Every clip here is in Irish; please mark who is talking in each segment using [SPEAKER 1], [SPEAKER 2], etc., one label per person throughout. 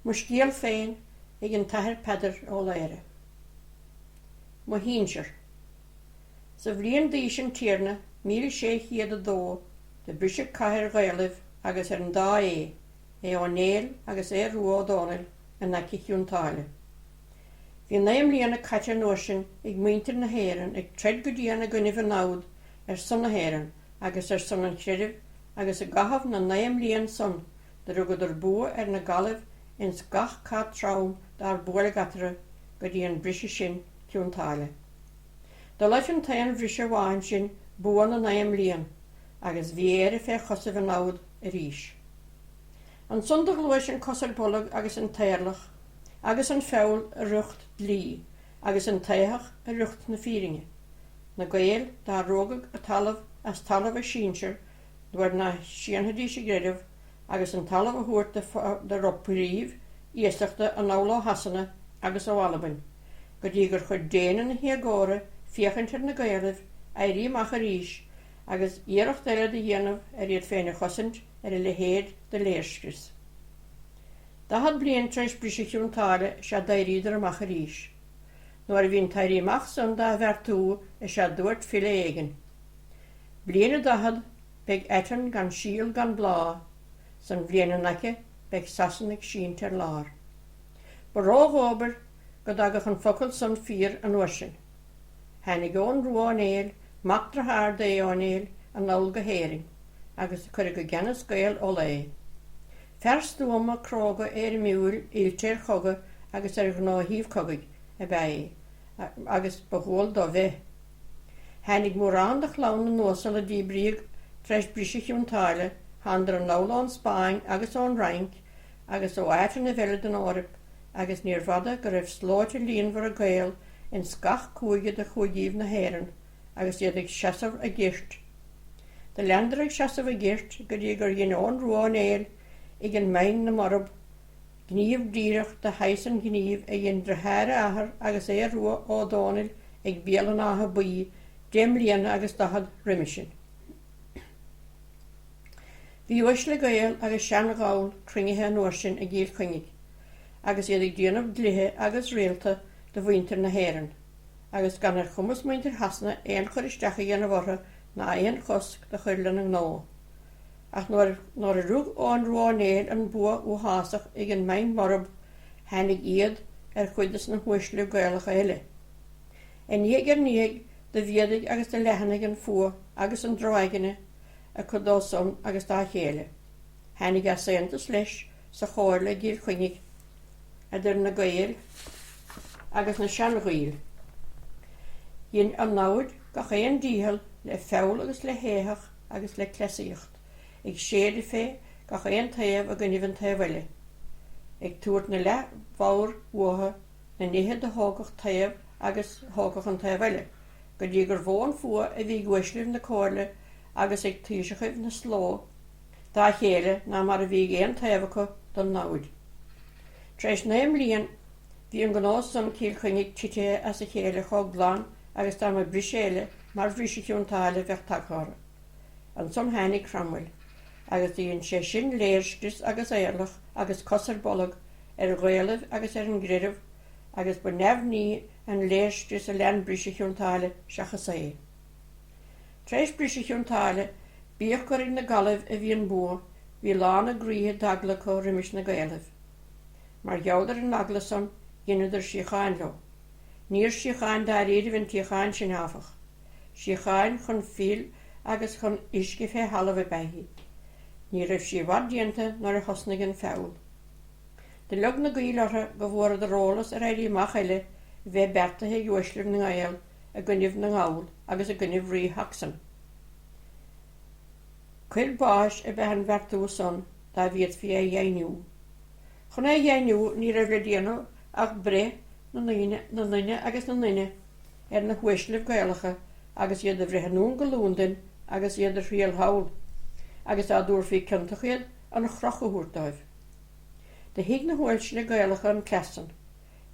[SPEAKER 1] Mo Scéal féin ag an taithir peidir ó léire. Mo Shínsear. Sa bhliain díscím tíorna 1602 de brisig cathair Gaeillimh agus an dá é ó néal agus rua O'Donnell an aici chiúntáile. Bhí 9 bliana caite nósin ag muintir na héireann ag treid go dtí na gcuinneamh an náud son na héireann agus son an chreidirh agus a gahabh na 9 bliana son de rugad bua na galibh in gach cad trám dar buair gatara go dtí an brise sin ciúntáile. Dá leis an taon bhrise bháin sin bua na 9 bliana agus bhí éire fé chosamh an náud a ríis. An sundach luis an cos-ar-bolg agus an éirleach agus an feabhal a rucht lí agus an éitheach a rucht na fíringe. Na Gael dá rógad a talamh as talamh a Shínsear dúir na sianthadí sa greidirh agus an talamh a thuairt de ropríomh íoslachta an nála hasanna agus ó Albain, go dtí gur chur déanaan na hiagóra féachaint na Gaeillimh éiríamach a ríis agus iarracht eile de dhéanamh iad féin a chosint i le héad de léirscris. Dahad bliain treis brise chiúntáile se dairíidir amach a ríis. Nuair bhín tairíamach san dá bheartú se dúirt file éigen. Bliana dahad beag éitan gan síl gan blá, san bliana naice beag sasannig síntar lár. Ba róghóbar go dagach an focail san fír an uasin. Hanig ón ruá an éil, mactra haar de an éil an nául go héiring, agus chuir go gceannas Gael ó lé. Fearstúma croga múil iltéir choga agus gná híomh cogaig a bé, agus bahol do bheith. Hanig mórán de chlán na nósal a díbríag treis brise chiúntáile handar an nála Spáin agus ón Rank agus ó áitir na bheile den árap agus níor fada go raibh sláite líonmhar a Gael in scach cúige de chuidíomh na héireann agus iad ag seasamh a ghirt. De leandar ag seasamh a ghirt go dtí gur dhéanón ruáin éil ag an main na marab gníomh díreach de haisan gníomh a dhéon drethaire ahar agus rua O'Donnell ag béal an átha buí 10 bliana agus dahad riimisin. Bhí uis le Gael agus sean gáil cringithe an uasin a gcéal chuinnig, agus iad ag déanamh dlithe agus réalta de bhaintear na héireann, agus gan ar chumas muintir hasna éon chuir isteach a dhéanamh ortha na éon chosc de chuirlan an gnó. Ach nóir a rúg ón ruáin éil an bua ó hásach ag an main marab hanig iad chuidas na huisliú Gaelacha eile. In níag níag de bhéadaigh agus de lehannig an fua agus an droigeine a chudóson agus dá chéile. Hanig a séantas leis sa chóir le gír chuinnig idir na Gael agus na seanghíl. Dhéan an náid go chéan díhal le feabhal agus le héathach agus le clésaíocht, ag séad fé go chéan taobh a gcuinneamh an taobhile. Ag túirt na le bhár uatha na nithe de thógach taobh agus thógach an taobhile, go dtí gur bhóin fua a bhí ghuaisliúh na cóirle agus ag tíosachaibh na sló, dá chéile ná mar a bhí géan taobhacha don náid. Treis 9 bliain bhí an gnós san cíl chuinnig tite as a chéile chog glán agus tá mar briséile mar bhríse ciúntáile bheith tagára. An son hanig Cromwell, agus dtíonn sé sin léirscris agus éirleach agus cos-ar-bolg Gaeillimh agus an greidirh agus ba nebhní an léirscris a lean brise ciúntáile seachas é. Treis brise ciúntáile bíoch gur na galibh a bhí an bua bhí lána gríthe daglacha riimiis na Gaeillimh. Mar geodar an aglasan ginnidir síocháin leo. Níor síocháin dá réidir bhain tíocháin sin áfach. Síocháin chun fíl agus chun isci fé halamh beithí. Ní raibh sí bhar dianta nar a chosnaigh an feabhal. De lug na Gaeilortha go bhfuair de rólas a éiríamach eile bheith bertathe uaisliúh na Gael a gcuinneamh na ngáil agus a gcuinneamh rí haxan. Cuil báis a bheith an bheartú son dá bhíad fí é dhéanú. Chun é dhéanú ní raibh le déanamh ach bre na nuine agus na nuine na huislibh Gaelacha agus iad a bhreithanún go lúndain agus iad a rial hawl, agus a dúr fí cyntachiad an a chrochaúrtáibh. De hiag na huislibh Gaelacha an cesan,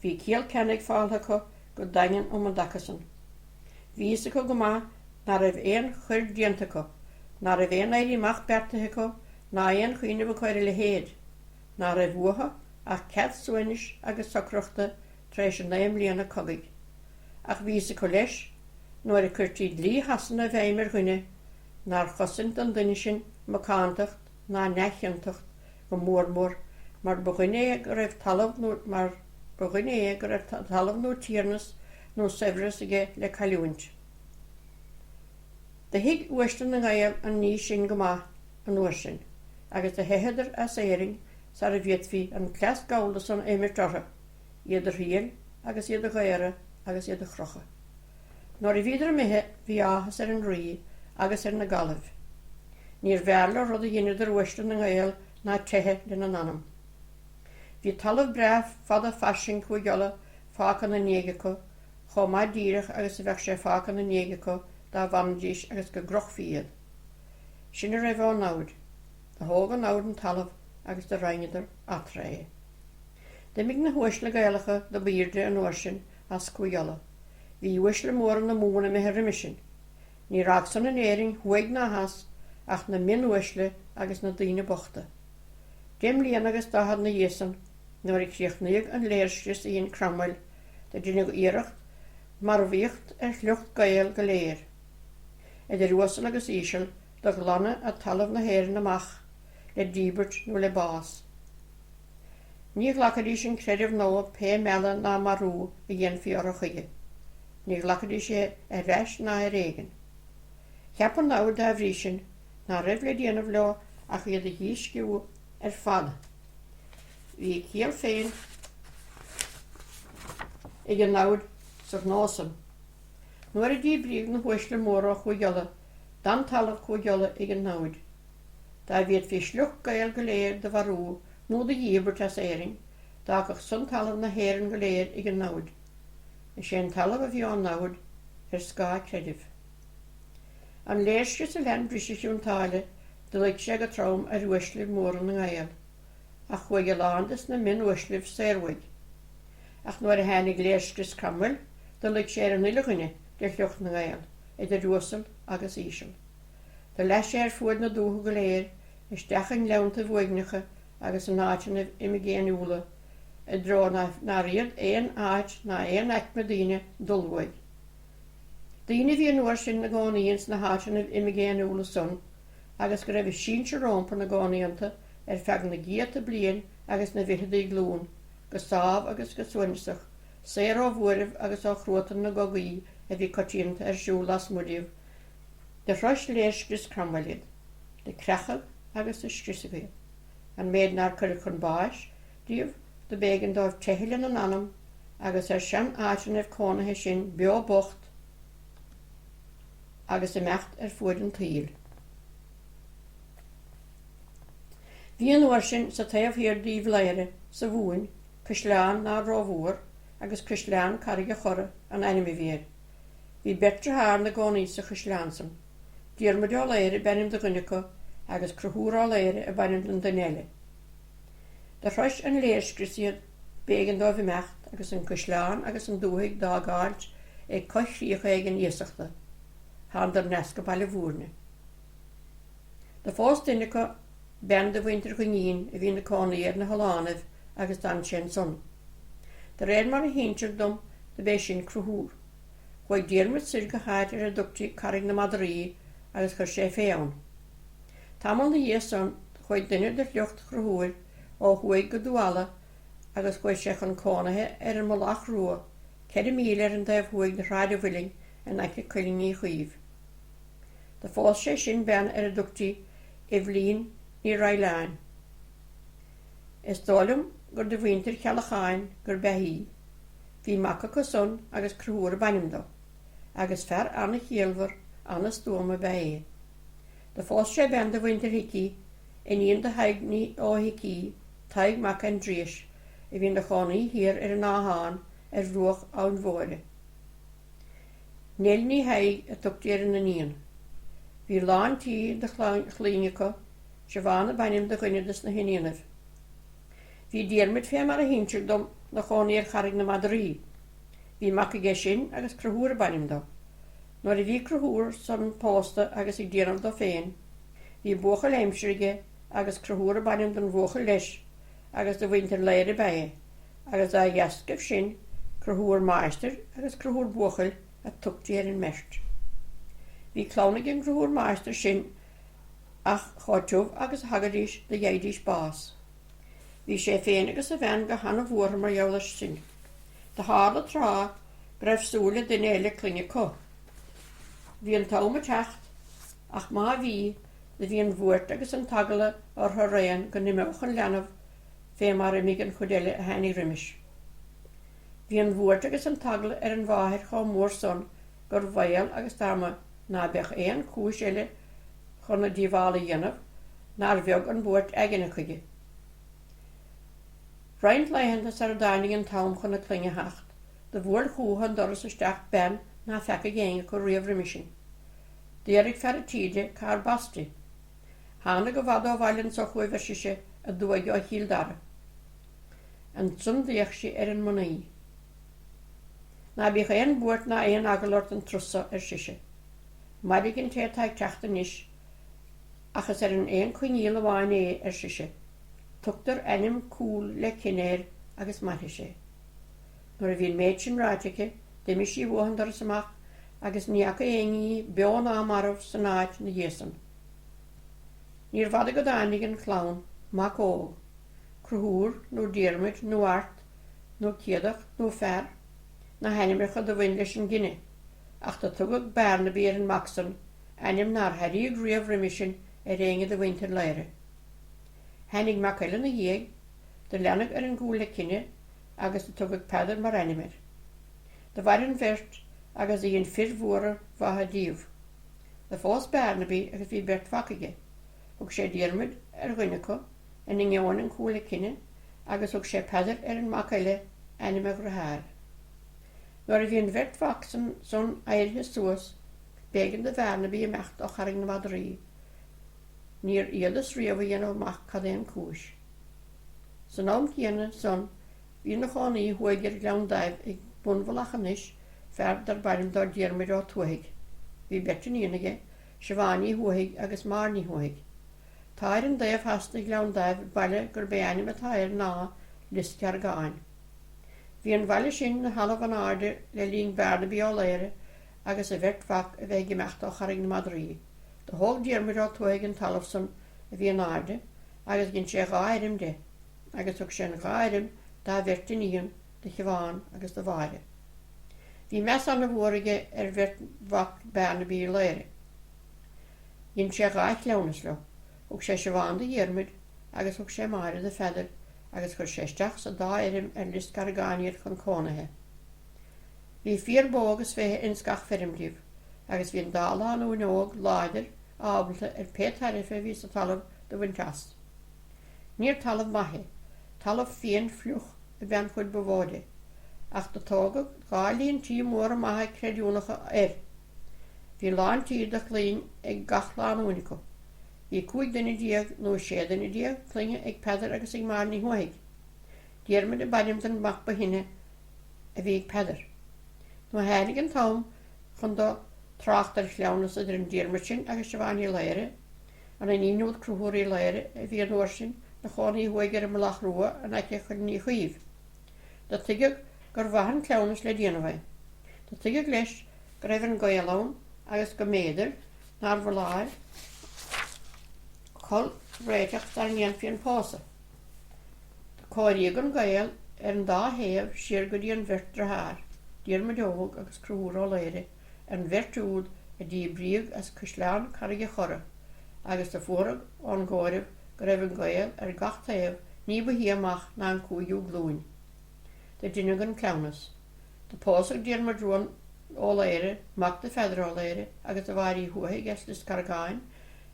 [SPEAKER 1] hí cíal cennig fáilthacha go daingan an dacasan. Vísa go má na raibh éon chuir diantacha, na raibh éon éiríamach bertathacha ná éon chuoine ba chuir le héad, na raibh uatha ach cead suainis agus socrochta treis an 9 mbliana cogaigh. Ach bhí sa go leis, nuair a chuirtí dlí hasan a bhéimar ghuine, nar chosint an duine sin macántacht ná nechiantacht go mór, mar boghuine go raibh talamh nó tíarnas nó severas aige le Canúint. De hiag uaistin na Gael an ní sin go maith an uair sin, agus a héheidir as éiring sa a bhéadhí an clas gabhlas an éimir tortha, iad a rial agus iad a ghaire agus iad a crocha. Nor I bhíidir mithe bhí áthas an rí agus na galamh. Níor bhearla rud a dhéanaidir uaistin na Gael ná tethe den an anam. Bhí talamh bref fada fairsing coigríoch fácan na néagacha, chomá díreach agus a bheith sé fácan na néagacha dá bhamdís agus go groch fiad. Sin a raibh an náid, a thóg an náid an talamh agus de rainneidir atrae. De mig na huaisle Gaelacha do bíirde an uair sin as coigríoch. Bhí uaisle mór an na múna me riimisin. Ní rag san an éiring huaig na has ach na min uaisle agus na daoine bochta. Déim líon agus dáhad na dhéasan, nuair I críochnaíodh an léirslis íon cramhail, de duine go iirecht, mar bhíocht lucht Gael go léir. De ruasal agus iachall do glanne a talamh na héireann amach, le díbert nó le bás. Ní ghlacadí sin creidirh nó pe meile ná marú a dhéon fiar a chuige. Ní ghlacadí sé a bheis ná a réigen. Cheapan náid a bhrí sin ná raibh le déanamh leo ach iad a dísciú fad. Bhí cíal féin ag an náid sa gnásan. Nuair a dí bríomh na huaisle móra coigríoch, dan talamh coigríoch ag an náid. Tá bhíad fí slucht Gael go léir de bharú nó de dhíbert as éiring, dágach sun talamh na héireann go léir ag an náid. Sé an talamh a bhí an náid scá creidirh. An léirslis a lean brisisiún táile de leid sé go trom a uaisliv mór na Gael, ach chuig a lándis na min uaisliv séirhaig. Ach nuair a hánig léirslis cramhail, de leid sé an uileghine de lucht na Gael, de ruasal agus iachall. De leis sé fuad na dútha go léir, dechan leanta bhuaignecha agus an áitina imigéan úla, dro na riad éon áit na éon eicme dulhuaig. Daoine bhí an uair sin na gánaíons na háitina imigéan úla son, agus go raibh Shínsear rompa na gánaíonta feag na giata bliain agus na bhíthadaí glún, go sábh agus go suainsach, séir ó bhuairibh agus ó chrótan na gogaí a bhí coitianta siúil as muidíomh, de rois léirslis cramhailiad, de crechad agus de strisagéad. An méid nar chuir chun báis, díomh de bégan dóibh tehilean an anam agus sean áitineh cónathe sin beo bocht agus mecht fuaid an taíl. Bhí an uair sin sa taobh hir díomh léire sa bhuain, cosleán ná rómhór agus cosleán carige chora an ainmí bhíir. Bhí betre háir na gánaí sa cosleánsam. Díormid á léire benim de ghuinecha agus cruthúr á léire a benim den danéile. De rois an léirsgrisiad bégan dóibh mecht agus an cosleán agus an dúthaigh dá gáilt ag coigríoch ag an iasachta, handar nesca baile bhúrne. De fós duinecha ben de bhaintear go níon a bhí na cánaíar na halánamh agus dan sin son. De réad mar a hínsear dom de bé sin cruthúr, chuig díormid sir go háid ar a dúchtaí carraigh na madarí agus chur sé féann. Támal na dhéas son chuig duine de lucht cruthúir ó chuig go dúala agus chuig sé chun cónathe ar an mólach rua, 4 míle ar an daobh chuig na ráidiobhuiling an aice coilíní chuomh. De fós sé sin ben ar a dúchtaí i bhlín ní Raileáin. Is dóilm gur de bhaintear chealacháin gur behí, bhí maca go son agus cruthúr a banimdó, agus fear anna chéalmhar anna stóma behé. De fós sé ben de bhaintear hicí, in íon de haigní ó hicí, taig maca an dríis, i bhíon de chánaí hir ar an áháin ar ruach an bhóire. Néil ní haig a tuchtaí ar na níon. Bhí láintí de chlínecha, se bhána banim de ghuineadas na hiníanamh. Bhí díormid fé mar a hínsear dom na chánaí ar charraigh na madarí. Bhí maca ggé sin agus cruthúr a banim dó. Nuair a bhí cruthúr san pósta agus ag déanamh do féin, bhí buachail éimseirige agus cruthúr a banim don bhuachail leis agus do bhaintear léir bé, agus a dheascah sin cruthúr maister agus cruthúr buchail a tuchtaí ar an meist. Bhí clánach an cruthúr maister sin ach cháitiúh agus hagadís de dhéadís bás. Bhí sé féin agus a bhean go hana bhuair mar eolais sin. Tá hála trá greibh súla den éile clinge có. Bhí an táma techt ach má bhí de bhí an bhuairt agus an tagala ar thu réan go nimmeach an leanamh fé mar imigh an chudeile a hanig rimis. Bhí an bhuairt agus an tagala ar an bháthir chá mór son gur bhail agus dáma ná bheadh éon cúis eile chun na díomhála dhéanamh nar bheag an bhuairt aigena chuige. Roint leihananta ar a dainnig an tám chun na clinge hacht, de bhuair chúhan doras isteach ben ná fecha géanga go riamh rimisin. Déirigh fer a tíide car basti. Hána go bhada ó bhailann sa chuaibh siise a dúige ó híl dara. An tsundíoch si ar an munaí. Na bhí éon bhuairt na éon agalort an trusa ar siise. Maidig an tétaigh teachta níos, achas ar an éon cuiníal amháin é ar siise. Tugtar enim cúl le cinéir agus maithe sé. Nuair a bhíon méid sin ráitice, déimi sí bhuahan doras amach agus níacha éongaí beán ámarmh san áit na dhéasan. Níor bhada go dainnig an chlán, mac óg, cruthúr, nó diarmid, nó art, nó ciadach, nó fear, na henimicha do bhain leis an gine, ach tá tugad Barnaby ar an maxan, enim nar haríag riamh rimisin ar éige do bhaintear léire. Hennig mac eile na dhéag, de leanach ar an gúil le cinne, agus tugad pedar mar animir. De bhair an bhirt agus íon fir mhuara bhatha díomh. De fós Barnaby agus bhí bert facaige, ug sé diarmid ar ghuinecha in ngéáin an cúil le cinne, agus ug sé pedar ar an mac eile animir rathar. Nuair a bhíon bhirt fac son éirithe suas, bégan de Barnaby a mecht ó charing na Madrí. Níor ialas riamh dhéanamh amach cad éon cúis. San am chéanna son, bhí na chánaí thuaigir leann daibh ag bunmhalach anis fear dar bairm dar diarmid ó tuaigh. Bhí betain íonige, sibhánaí thuaigh agus márnaí thuaigh. Táir an daobh hasna leann daibh baile gur béanim a táir ná liscear gáin. Bhí an bhaile sin na halamh an áde le líon Barnaby ó léire agus a bhirt fac a bheith gimecht ó charing na Madrí. De hóg diarmid ó tuaigh an talamhsan a bhí an áde agus ginn sé gáirim de, agus ug sin gáirim dá bhirt in íon de chibháin agus de bhaile. Bhí mes an na bhuaige ar bhirt fac Barnaby léire. Ginn sé gáith leonas le, ug sé sibháin de diarmid agus ug sé maire de feidir agus chur séisteach sa dá éirim ar list gargáíir chun cónathe. Bhí fíor bógus fé in scach firmdíomh, agus bhíon dála an óg láidir ábalta ar pétarife ví sa talamh do bhain cast. Níor talamh maithe, talamh féin fluch a bhean chuid bhóide, ach do tógad gáilíonn tí mór a maithe creidúnacha ar. Bhí láin tíadach líon ag gach lán único. Bhí 5 duine díag nó 6 duine díag clinge ag pedar agus ag márnaí thuaigh. Diarmid a bailm den mach ba hinne a bhí ag pedar. Nó hánig an tám chun do tráchtar leannas idir an diarmid sin agus sibhánaí léire, an a níúd cruthúirí léire a bhí an uair sin na chánaí thuaigh ar mlach rua an aice chun ní chuomh. Da tuigh gur bhahan cleannas le déanamhaid. Da tuigh leis go raibh an Gaallán agus go méidir nar bhláir chol réiteach dar an dhéanfaí an pása. Da coiríoch an Gaall ar an dá thaobh siar go dtí an bhirt rathar, diarmid óg agus cruthúr ó léire, an bhirtúd a dtí bríomh as cosleán carige chorra, agus de fuarag an gáiribh go raibh an Gaall ar gach thaobh ní buí amach ná an cúigiú glúin. De duine an cleannas. De pásag diarmid rún ó léire, mac de feidir ó léire, agus a bharí thuaigh as lis cargáin,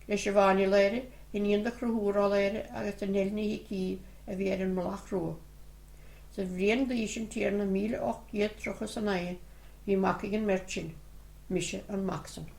[SPEAKER 1] le sibhánaí léire, in íon de cruthúr ó léire agus de nilnaí cí a bhí ar an mlach rua. Sa bhríon dísin tíar na 1839 bhí mac ag an mertsin, mise an maxan.